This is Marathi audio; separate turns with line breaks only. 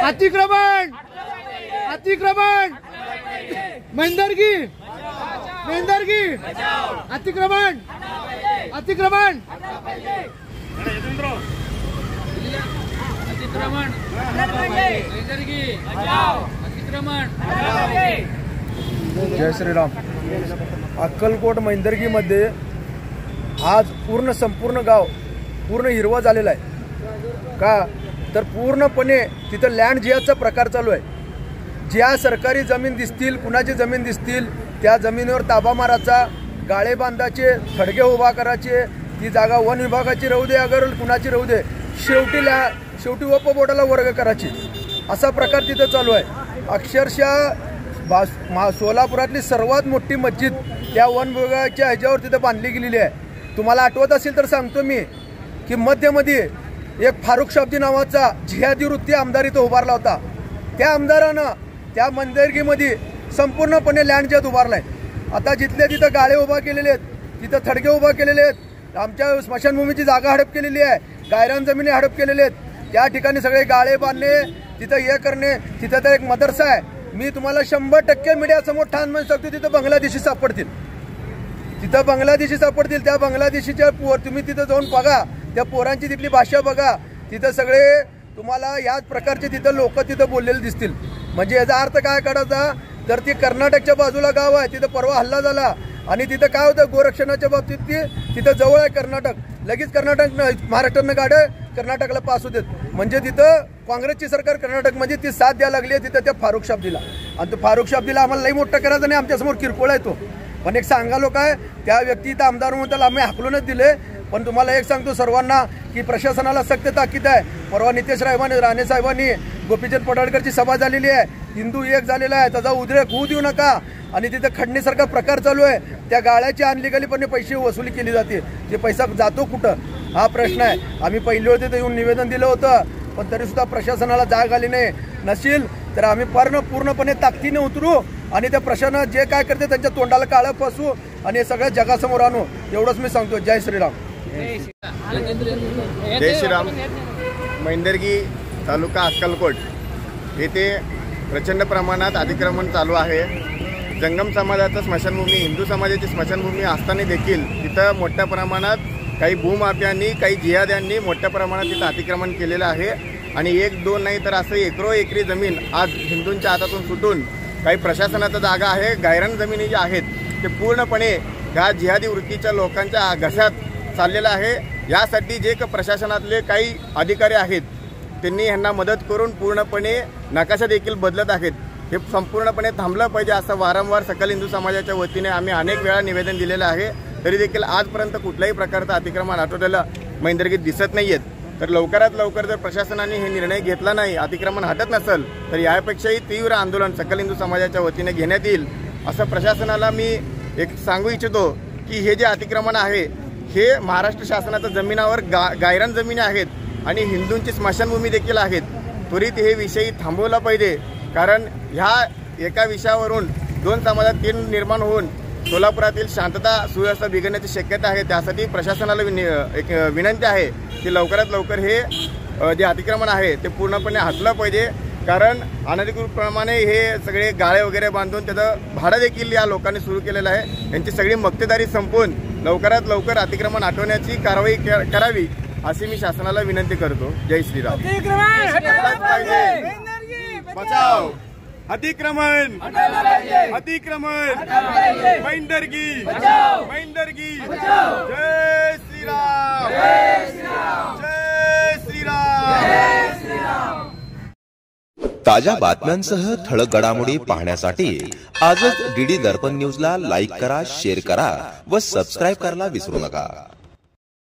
अतिक्रमण अतिक्रमण मेंदरगी मेंदरगी अतिक्रमण अतिक्रमण अतिक्रमण मेंदरगी अतिक्रमण।
जय श्रीराम। अक्कलकोट मैंदर्गीमध्ये आज संपूर्ण गाव पूर्ण हिरवा झालेला आहे का तर पूर्णपणे तिथं लँड जिहादचा प्रकार चालू आहे। ज्या सरकारी जमीन दिसतील कुणाची जमीन दिसतील त्या जमिनीवर ताबा मारायचा, गाळे बांधायचे, थडगे उभा करायचे, ती जागा वन विभागाची राहू दे अगर कुणाची राहू दे, शेवटी वप बोर्डाला वर्ग करायची, असा प्रकार तिथं चालू आहे। अक्षरशः सोलापुरातली सर्वात मोठी मस्जिद त्या वन विभागाच्या ह्याच्यावर तिथं बांधली गेलेली आहे। तुम्हाला आठवत असेल तर सांगतो मी की मध्यमध्ये एक फारुख शाब्दी नावाचा जिहादी वृत्ती आमदार इथं उभारला होता। त्या आमदारानं त्या मंदिरगीमध्ये संपूर्णपणे लँड जिहाद उभारलाय। आता जिथले तिथं गाळे उभा केलेले आहेत, तिथं थडगे उभा केलेले आहेत, आमच्या स्मशानभूमीची जागा हडप केलेली आहे, गायरान जमिनी हडप केलेले आहेत, त्या ठिकाणी सगळे गाळे बांधणे, तिथं हे करणे। तिथं तर एक मदरसा आहे, मी तुम्हाला 100% मीडियासमोर ठाण म्हणू शकतो तिथं बांगलादेशी सापडतील, तिथं बांगलादेशी सापडतील। त्या बांगलादेशीच्या तुम्ही तिथं जाऊन बघा, त्या पोरांची तिथली भाषा बघा, तिथं सगळे तुम्हाला याच प्रकारचे तिथं लोक तिथं बोललेले दिसतील। म्हणजे याचा अर्थ काय काढायचा तर ती कर्नाटकच्या बाजूला गाव आहे, तिथं परवा हल्ला झाला आणि तिथं काय होतं गोरक्षणाच्या बाबतीत तिथं जवळ आहे कर्नाटक, लगेच कर्नाटक महाराष्ट्रानं गाड्या कर्नाटकला पास होतात। म्हणजे तिथं काँग्रेसची सरकार कर्नाटकमध्ये ती साथ द्यायला लागली आहे तिथं त्या फारुख शाब्दीला, आणि तो फारुख शाब्दीला आम्हाला लई मोठं करायचं नाही, आमच्यासमोर किरकोळ आहे तो। पण एक सांगालो काय त्या व्यक्ती इथं आमदार म्हणून त्याला आम्ही हाकलूनच दिले। पण तुम्हाला एक सांगतो सर्वांना की प्रशासनाला सक्त ताकीद आहे। परवा नितेश राणे साहेबांनी गोपीचंद पडळकरची सभा झालेली आहे, हिंदू एक झालेला आहे, त्याचा उद्रेक होऊ देऊ नका। आणि तिथे खडणीसारखा प्रकार चालू आहे, त्या गाळ्याची अनलिगलीपणे पैसे वसुली केली जाते, ते पैसा जातो कुठं हा प्रश्न आहे। आम्ही पहिली होते ते येऊन निवेदन दिलं होतं, पण तरी सुद्धा प्रशासनाला जाग आली नाही। नसेल तर आम्ही पूर्णपणे ताकदीने उतरू आणि त्या प्रशासन जे काय करते त्यांच्या तोंडाला काळं पासू आणि हे सगळं जगासमोर आणू, एवढंच मी सांगतो। जय श्रीराम।
जय श्रीराम। मैंदर्गी तालुका अक्कलकोट येथे प्रचंड प्रमाणात अतिक्रमण चालू आहे। जंगम समाजाचं स्मशानभूमी, हिंदू समाजाची स्मशानभूमी असताना देखील तिथं मोठ्या प्रमाणात काही भूमाफियांनी, काही जिहाद्यांनी मोठ्या प्रमाणात तिथं अतिक्रमण केलेलं आहे। आणि एक दोन नाही तर असं एकरी जमीन आज हिंदूंच्या हातातून सुटून काही प्रशासनाचा जागा आहे, गायरान जमिनी ज्या आहेत ते पूर्णपणे ह्या जिहादी वृत्तीच्या लोकांच्या घशात चाललेलं आहे। यासाठी जे प्रशासनातले काही अधिकारी आहेत त्यांनी यांना मदत करून पूर्णपणे नकाशा देखील बदलत आहेत, हे संपूर्णपणे थांबलं पाहिजे असं वारंवार सकल हिंदू समाजाच्या वतीने आम्ही अनेक वेळा निवेदन दिलेलं आहे। तरी देखील आजपर्यंत कुठल्याही प्रकारचं अतिक्रमण आटवलेलं मैंदर्गीत दिसत नाहीयेत। तर लवकरात लवकर जर प्रशासनाने हे निर्णय घेतला नाही, अतिक्रमण हटत नसेल तर यापेक्षाही तीव्र आंदोलन सकल हिंदू समाजाच्या वतीने घेण्यात येईल असं प्रशासनाला मी एक सांगू इच्छितो की हे जे अतिक्रमण आहे हे महाराष्ट्र शासनाच्या जमिनावर गायरान जमिनी आहेत आणि हिंदूंची स्मशानभूमी देखील आहेत। त्वरित हे विषय थांबवला पाहिजे, कारण ह्या एका विषयावरून दोन समाजात तीन निर्माण होऊन सोलापुरातील शांतता सुव्यवस्था बिघडण्याची शक्यता आहे। त्यासाठी प्रशासनाला एक विनंती आहे की लवकरात लवकर हे जे अतिक्रमण आहे ते पूर्णपणे हटलं पाहिजे, कारण अनधिकृतप्रमाणे हे सगळे गाळे वगैरे बांधून त्याचं भाडं देखील या लोकांनी सुरू केलेलं आहे। यांची सगळी मक्तेदारी संपवून लवकरात लवकर अतिक्रमण हटवण्याची कारवाई करावी अशी मी शासनाला विनंती करतो। जय श्रीराम। बचाव अतिक्रमण अतिक्रमण मैंदर्गी मैंदर्गी। जय श्रीराम जय श्रीराम।
ताज्या बातम्यांसह ठळक घडामोडी पाहण्यासाठी आजच डीडी दर्पण न्यूजला लाईक करा, शेअर करा व सबस्क्राईब करायला विसरू नका।